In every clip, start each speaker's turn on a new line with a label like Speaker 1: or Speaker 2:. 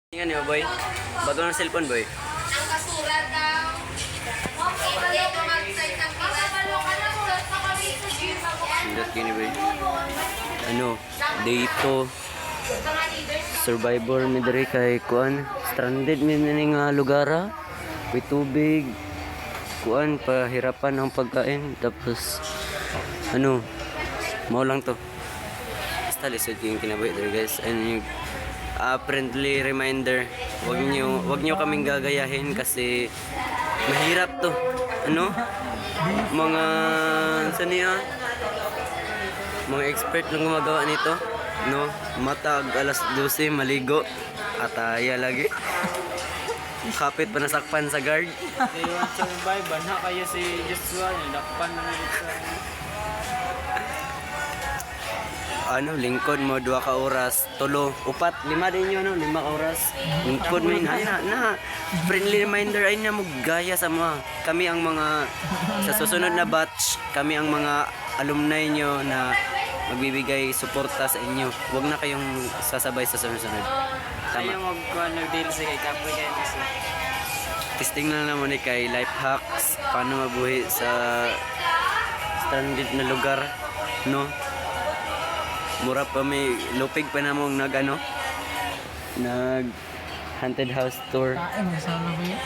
Speaker 1: Yan yo boy. Bago ng cellphone boy.
Speaker 2: Ang kasura daw. Hindi ito mag-site ng
Speaker 1: Sindot gini boy. Ano? Dito. Survivor mi diri kay kuan. Stranded mi ning lugar. May tubig. Kuan pahirapan ang pagkain tapos ano? Mao lang to. Basta lisod yung kinabuhi diri guys. And friendly reminder, wag niyo kaming gagayahin kasi mahirap to. Ano? Mga saniya mga expert lang gumagawa nito, no? Matag alas 12 maligo at lagi. Kapit pa nasakpan sa guard.
Speaker 3: Iwan sa bay, banha kayo si Joshua, dakpan na sa
Speaker 1: Ano, lingkod mo 2 ka oras, 3, 4, 5 din yun, no? 5 ka oras. Lingkod mo yun, na friendly reminder ay na mo gaya sa mga kami ang mga sa susunod na batch, kami ang mga alumni nyo na magbibigay suporta sa inyo. Huwag na kayong sasabay sa sunod-sunod.
Speaker 3: Ayaw
Speaker 1: Tama.
Speaker 3: mag-deal sa kay Kapoy kayo kasi.
Speaker 1: Testing lang naman kay life hacks, paano mabuhi sa stranded na lugar, no? Mura pa may lupig pa namong nag haunted house tour.
Speaker 4: Kain na sana ba yun?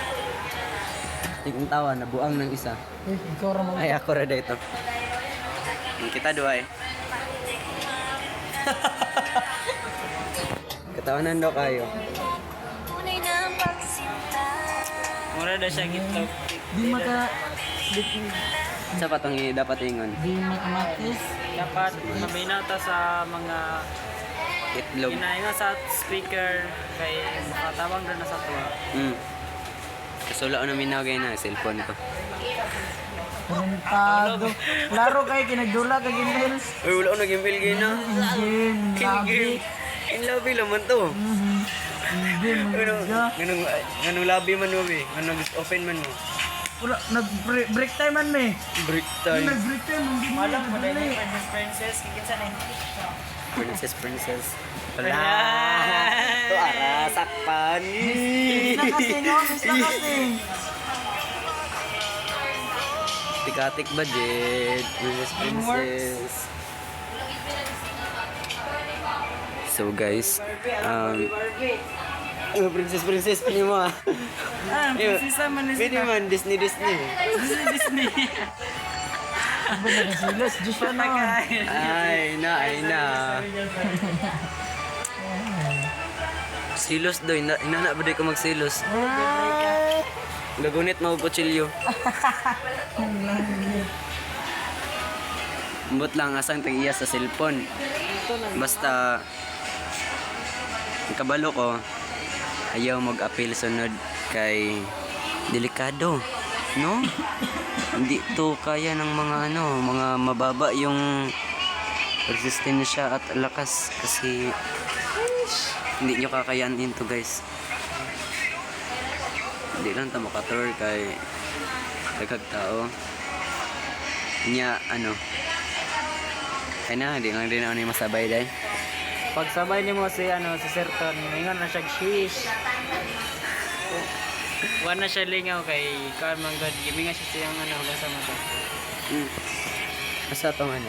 Speaker 1: Tingong tawa na buang ng isa.
Speaker 4: Ikaw ramang
Speaker 1: Ay ako ra dito. Kita dua eh. Katawanan daw kayo.
Speaker 3: Mura na siya gitok.
Speaker 4: di maka
Speaker 1: Sa patong dapat ingon.
Speaker 4: di makamatis.
Speaker 3: Dapat mabinata sa mga
Speaker 1: Itlog.
Speaker 3: ginahinga sa speaker kay makatawag na sa tuwa.
Speaker 1: Kasula ko na minagay na cellphone ko.
Speaker 4: Rentado. Laro kayo kinagdula ka ginil.
Speaker 1: Ay wala ko nag-email kayo na.
Speaker 4: Game, labi.
Speaker 1: In lobby naman to.
Speaker 4: Game,
Speaker 1: Ganong lobby man mo eh. Ganong open man mo.
Speaker 4: wala, nag-break time man me.
Speaker 1: Break time.
Speaker 4: Nag-break time, hindi mo
Speaker 3: Alam mo
Speaker 4: nagdali.
Speaker 3: dahil princess, kikinsa na
Speaker 1: Princess.
Speaker 3: Wala.
Speaker 1: To sakpan.
Speaker 4: Miss na kasi, no? Miss na kasi.
Speaker 1: Tikatik budget. Princess. So guys, princess pili mo ah.
Speaker 3: Prinsesa man na
Speaker 1: Pili man Disney.
Speaker 3: Disney.
Speaker 4: Ano na kasilos? Diyos pa na.
Speaker 1: Ay na. Silos daw, inana ba di ko magsilos? Lagunit mo kutsilyo. Mbot lang asang tag-iya sa cellphone. Basta ang kabalo ko ayaw mag-appeal sunod kay delikado, no? Hindi to kaya ng mga mga mababa yung resistensya at lakas kasi hindi nyo kakayanin to guys. Hindi lang ta makatur kay dagag tao nya ay na, hindi lang din ako ni masabay dahil
Speaker 3: Pagsabay ni mo si si Serton, ingon na siya shish. Wa na siya lingaw kay kan man god gibinga siya siyang hanggang sa mata.
Speaker 1: asa to man